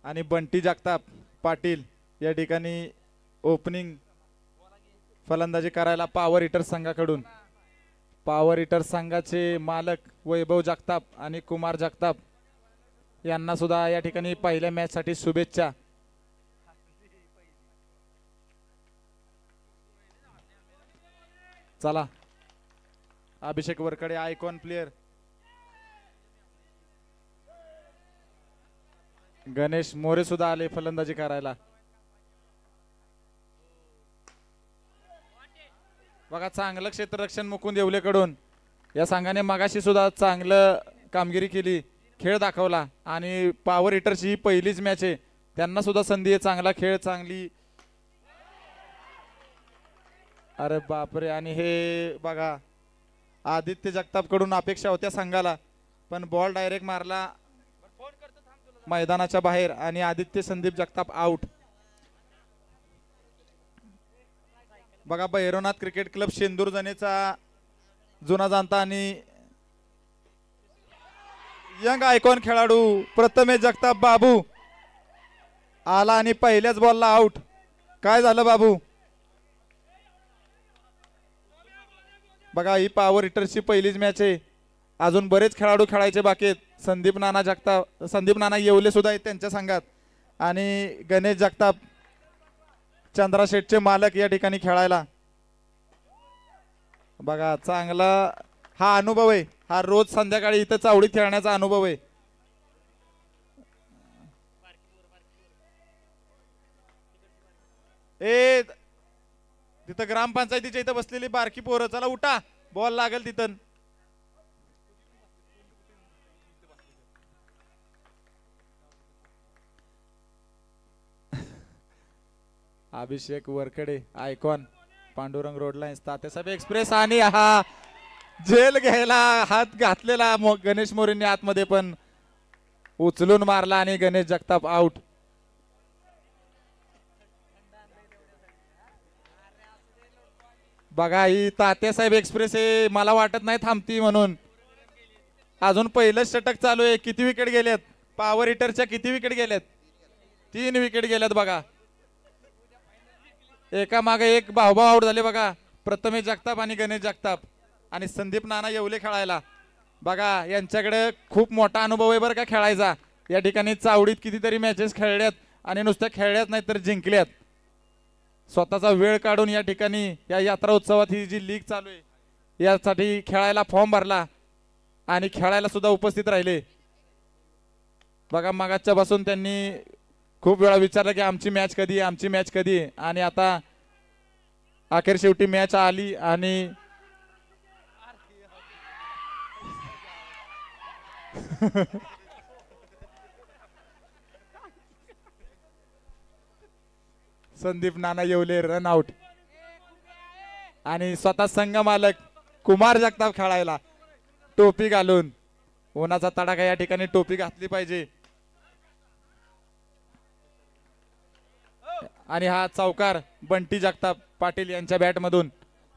आणि बंटी जगताप पाटील या ठिकाणी ओपनिंग फलंदाजी करायला पॉवर हिटर संघाकडून। पॉवर हिटर संघाचे मालक वैभव जगताप आणि कुमार जगताप यांना सुद्धा या ठिकाणी पहिल्या मॅच साठी शुभेच्छा। चला अभिषेक वरकडे आयकॉन प्लेयर गणेश मोरे सुद्धा आले फलंदाजी करायला। बघा चांगलं क्षेत्ररक्षण मुकुंद येवलेकडून या संघाने मगाशी सुद्धा चांगलं कामगिरी केली, खेळ दाखवला आणि पॉवर हिटरची ही पहिलीच मॅच आहे, त्यांना सुद्धा संधी आहे, चांगला खेळ चांगली। अरे बापरे, आणि हे बघा आदित्य जगताप कडून अपेक्षा होत्या संघाला, पण बॉल डायरेक्ट मारला मैदानाच्या बाहेर आणि आदित्य संदीप जगताप आउट। बघा भैरवनाथ क्रिकेट क्लब शेंदूर जनेचा जुना जाणता आणि यंग आयकॉन खेळाडू प्रथमेश जगताप बाबू आला आणि पहिल्याच बॉलला आउट। काय झालं बाबू? बघा ही पॉवर हिटरची पहिलीच मॅच आहे, अजून बरेच खेळाडू खेळायचे बाकी आहेत। संदीप नाना येवले सुद्धा आहेत त्यांच्या संघात आणि गणेश जगताप चंद्रा शेठचे मालक या ठिकाणी खेळायला। बघा चांगला हा अनुभव आहे, हा रोज संध्याकाळी इथं चावडीत खेळण्याचा अनुभव आहे। ए तिथं ग्रामपंचायतीच्या इथं बसलेली बारकी पोरं, चला उठा, बॉल लागेल तिथं। Abhishek Varkade icon Pandurang road lines Tatyasaheb express आणि हा झेल घ्यायला हात घातलेला गणेश मोरेंनी आतमध्ये, पण उचलून मारला आणि गणेश जगताप आउट। बघा ही तात्यासाहेब एक्सप्रेस आहे, मला वाटत नाही थांबती म्हणून, अजून पहिलंच षटक चालू आहे। किती विकेट गेल्यात पॉवर हिटरच्या? किती विकेट गेल्यात? 3 विकेट गेल्यात। बघा एका मागे एक भाऊभाऊ आउट झाले बघा, प्रथमेश जगताप आणि गणेश जगताप आणि संदीप नाना येवले खेळायला। बघा यांच्याकडे खूप मोठा अनुभव आहे बरं का खेळायचा, या ठिकाणी चावडीत कितीतरी मॅचेस खेळल्यात आणि नुसत्या खेळल्यात नाही तर जिंकल्यात। स्वतःचा वेळ काढून या ठिकाणी या यात्रा उत्सवात ही जी लीग चालू आहे यासाठी खेळायला फॉर्म भरला आणि खेळायला सुद्धा उपस्थित राहिले। बघा मागाच्या पासून त्यांनी खूप वेळा विचारलं की आमची मॅच कधी, आमची मॅच कधी, आणि आता अखेर शेवटी मॅच आली आणि संदीप नाना येवले रन आउट आणि स्वतः संघ मालक कुमार जगताप खेळायला टोपी घालून। उन्हाचा तडाखा या ठिकाणी टोपी घातली पाहिजे। आणि हा चौकार बंटी जगताप पाटील यांच्या बॅट मधून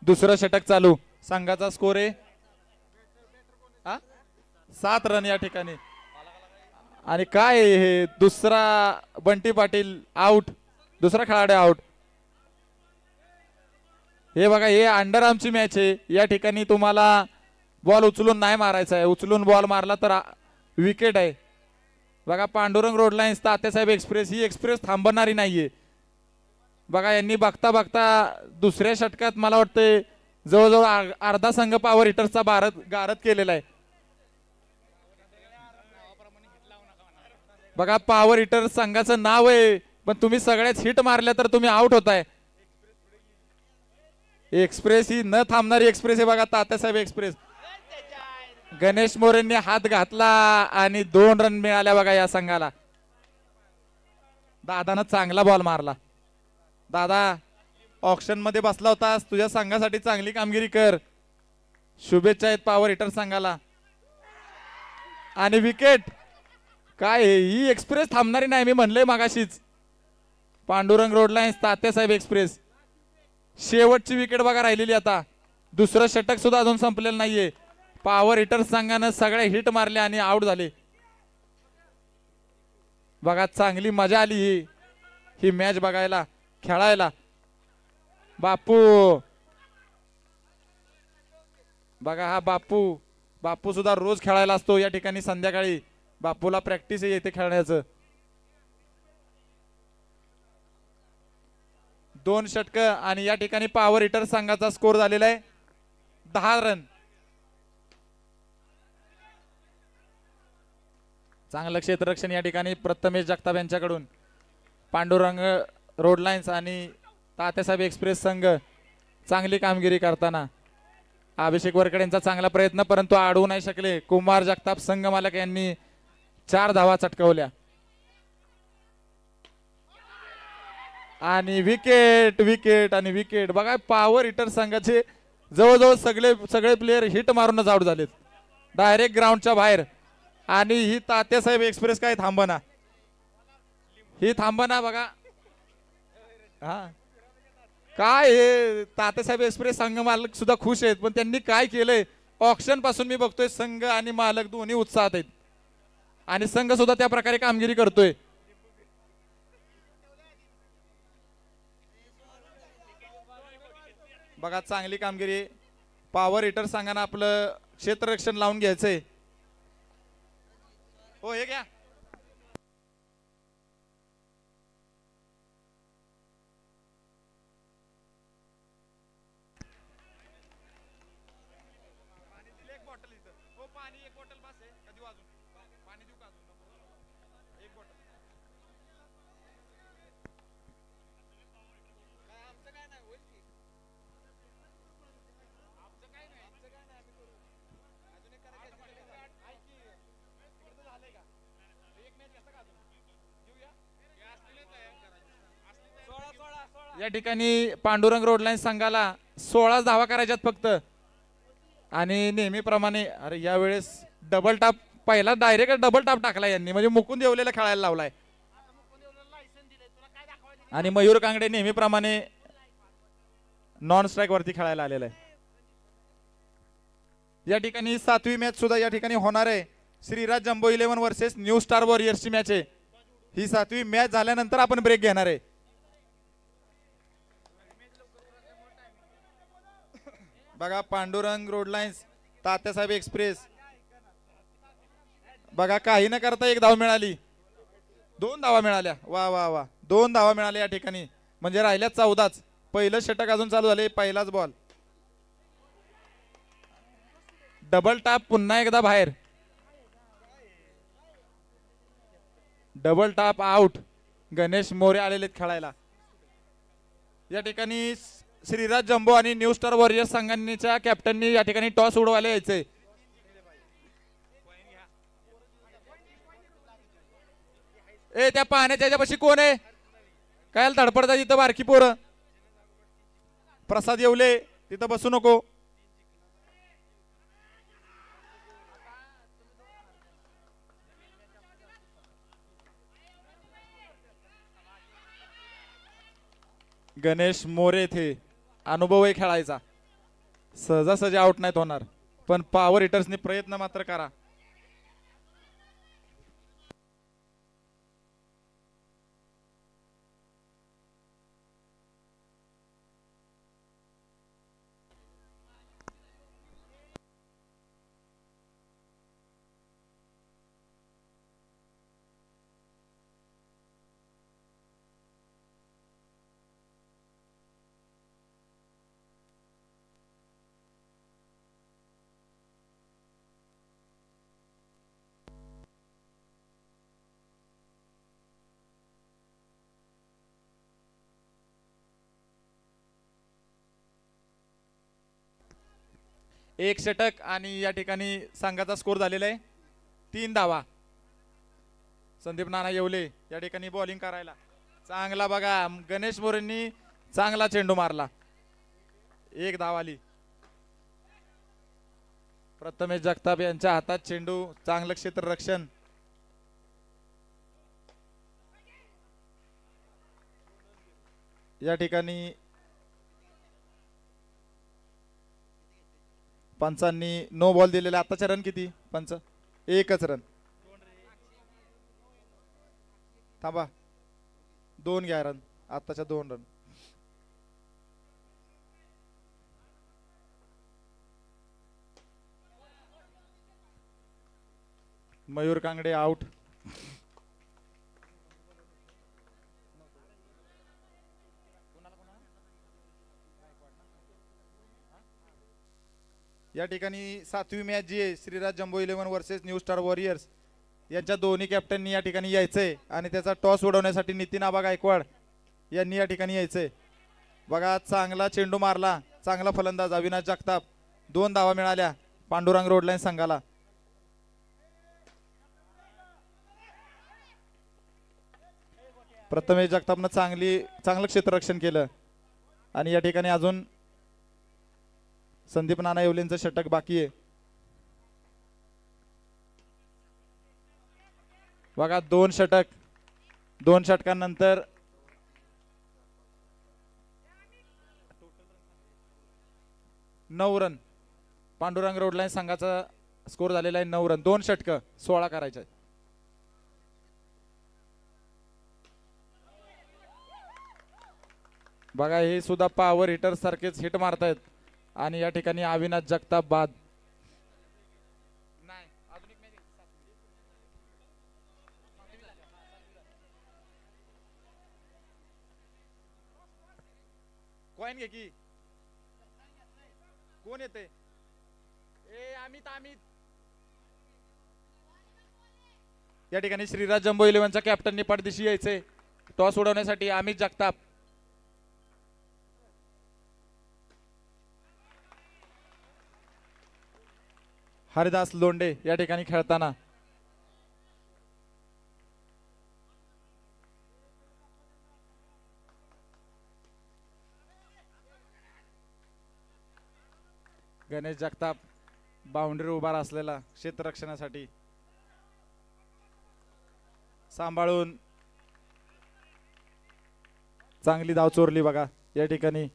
दुसरं षटक चालू। संघाचा स्कोर आहे 7 रन या ठिकाणी। आणि काय हे दुसरा बंटी पाटील आउट, दुसरा खेळाडू आउट। हे बघा हे अंडर आर्मची मॅच आहे, या ठिकाणी तुम्हाला बॉल उचलून नाही मारायचा आहे, उचलून बॉल मारला तर विकेट आहे। बघा Pandurang road lines Tatyasaheb express, ही एक्सप्रेस थांबणारी नाहीये। बघा यांनी बघता बघता दुसऱ्या षटकात मला वाटतं जवळजवळ अर्धा संघ पॉवर हिटर्सचा गारद केलेला आहे। बघा पॉवर हिटर संघाचं नाव आहे, पण तुम्ही सगळ्याच हिट मारल्या तर तुम्ही आउट होताय। एक्सप्रेस ही न थांबणारी एक्सप्रेस आहे बघा, तात्यासाहेब एक्सप्रेस। गणेश मोरेंनी हात घातला आणि 2 रन मिळाल्या बघा या संघाला। दादानं चांगला बॉल मारला। दादा ऑक्शन मध्ये बसला होतास, तुझ्या संघासाठी चांगली कामगिरी कर, शुभेच्छा आहेत पॉवर हिटर संघाला। आणि विकेट काय ही एक्सप्रेस थांबणारी नाही, मी म्हणलंय मागाशीच। Pandurang road lines Tatyasaheb express, शेवटची विकेट बघा राहिलेली आता, दुसरं षटक सुद्धा अजून संपलेलं नाहीये। पॉवर हिटर संघानं सगळे हिट मारले आणि आउट झाले। बघा चांगली मजा आली ही मॅच बघायला खेळायला. बापू बघा हा बापू सुद्धा रोज खेळायला असतो या ठिकाणी. संध्याकाळी बापूला प्रॅक्टिस येते खेळण्याचं. 2 षटक आणि या ठिकाणी पॉवर हिटर संघाचा स्कोर झालेला आहे 10 रन. चांगलं क्षेत्ररक्षण या ठिकाणी प्रथमेश जगताप यांच्याकडून. पांडुरंग रोड लाईन्स आणि तात्यासाहेब एक्सप्रेस संघ चांगली कामगिरी करताना. अभिषेक वरकडे यांचा चांगला प्रयत्न परंतु अडवू नाही शकले. कुमार जगताप संघ मालक यांनी 4 धावा चटकावल्या आणि विकेट बघा. पॉवर हिटर संघाचे जवळजवळ सगळे प्लेयर हिट मारूनच आउट झालेत डायरेक्ट ग्राउंडच्या बाहेर. आणि ही तात्यासाहेब एक्सप्रेस काय थांबना बघा. हा काय हे तात्यासाहेब एक्सप्रेस संघ मालक सुद्धा खुश आहेत पण त्यांनी काय केलंय. ऑक्शन पासून मी बघतोय संघ आणि मालक दोन्ही उत्साहात आहेत आणि संघ सुद्धा त्या प्रकारे कामगिरी करतोय. बघा चांगली कामगिरी. पॉवर हिटर संघानं आपलं क्षेत्ररक्षण लावून घ्यायचंय. हो हे घ्या. या ठिकाणी पांडुरंग रोड लाईन संघाला 16 धावा करायच्यात फक्त आणि नेहमीप्रमाणे अरे यावेळेस डबल टाप पहिला डायरेक्ट डबल टाप टाकला यांनी म्हणजे मुकुंद येवलेला खेळायला लावलाय. आणि मयूर कांगडे नेहमीप्रमाणे नॉन स्ट्राईक वरती खेळायला आलेला आहे. या ठिकाणी 7वी मॅच सुद्धा या ठिकाणी होणार आहे. Shriraj jumbo 11 versus new star वॉरियर्सची मॅच आहे. ही 7वी मॅच झाल्यानंतर आपण ब्रेक घेणार आहे. बघा Pandurang road lines Tatyasaheb express बघा काही न करता 1 धाव मिळाली. 2 धावा मिळाल्या. वा 2 धावा मिळाल्या या ठिकाणी म्हणजे राहिल्या 14च. पहिलं षटक अजून चालू झाले. पहिलाच बॉल डबल टाप पुन्हा एकदा बाहेर. Double top out. Ganesh More आलेले खेळायला. या ठिकाणी श्रीराज जम्बो आणि न्यू स्टार वॉरियर्स संघांच्या कॅप्टननी या ठिकाणी टॉस उडवायला यायचंय. त्या पाण्याच्या याच्यापाशी कोण आहे काय धडपडता तिथं बारकी पोरं. प्रसाद येवले तिथं बसू नको. गणेश मोरे थे अनुभव आहे खेळायचा. सहजासहजी आउट नाहीत होणार पण पॉवर हिटर्सने प्रयत्न मात्र करा. एक षटक आणि या ठिकाणी संघाचा स्कोर झालेला आहे 3 धावा. संदीप नाना येवले या ठिकाणी बॉलिंग करायला. चांगला बघा गणेश मोरेंनी चांगला चेंडू मारला. 1 धाव आली. प्रथमेश जगताप यांच्या हातात चेंडू. चांगलं क्षेत्ररक्षण. या ठिकाणी पंचांनी नो बॉल दिलेला. आताचे रन किती पंच? 1च रन. थांबा 2 घ्या रन आताच्या 2 रन. मयूर कांगडे आउट. या ठिकाणी 7वी मॅच जी आहे Shriraj jumbo 11 versus new star warriors यांच्या दोन्ही कॅप्टननी या ठिकाणी यायचंय आणि त्याचा टॉस उडवण्यासाठी नितीन आबा गायकवाड यांनी या ठिकाणी यायचंय. बघा चांगला चेंडू मारला, चांगला फलंदाज अविनाश जगताप. 2 धावा मिळाल्या पांडुरंग रोडलाईन संघाला. प्रथमेश जगतापनं चांगलं क्षेत्ररक्षण केलं आणि या ठिकाणी अजून संदीप नाना येवलेंचं षटक बाकी आहे. बघा 2 षटक, 2 षटकांनंतर 9 रन. पांडुरंग रोडलाईन संघाचा स्कोर झालेला आहे 9 रन. 2 षटक 16 करायचे. बघा हे सुद्धा पॉवर हिटर सारखेच हिट मारतायत आणि या ठिकाणी अविनाश जगताप बाद. कॉइन घे की कोण येते ए अमित. या ठिकाणी श्रीराज जम्बो 11च्या कॅप्टननी पाठदिशी यायचे टॉस उडवण्यासाठी. अमित जगताप. हरिदास लोंडे या ठिकाणी खेळताना. गणेश जगताप बाउंड्री उभा असलेला क्षेत्ररक्षणासाठी सांभाळून चांगली धाव चोरली बघा या ठिकाणी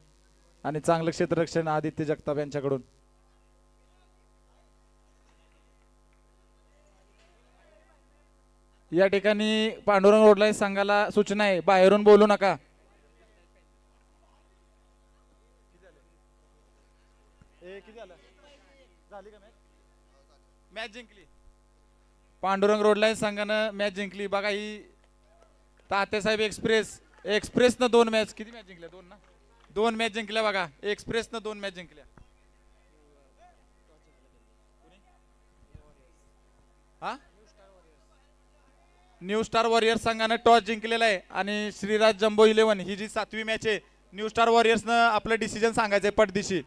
आणि चांगलं क्षेत्ररक्षण आदित्य जगताप यांच्याकडून. या ठिकाणी पांडुरंग रोडलाईन संघाला सूचना आहे बाहेरून बोलू नका. मॅच जिंकली पांडुरंग रोडलाईन संघानं मॅच जिंकली. बघा ही तात्यासाहेब एक्सप्रेस न 2 मॅच किती मॅच जिंकल्या 2 ना 2 मॅच जिंकल्या बघा. एक्सप्रेस न 2 मॅच जिंकल्या. हा न्यू स्टार वॉरियर्स संघानं टॉस जिंकलेला आहे आणि श्रीराज जम्बो 11 ही जी 7वी मॅच आहे न्यू स्टार वॉरियर्सनं आपलं डिसिजन सांगायचंय पटदिशी.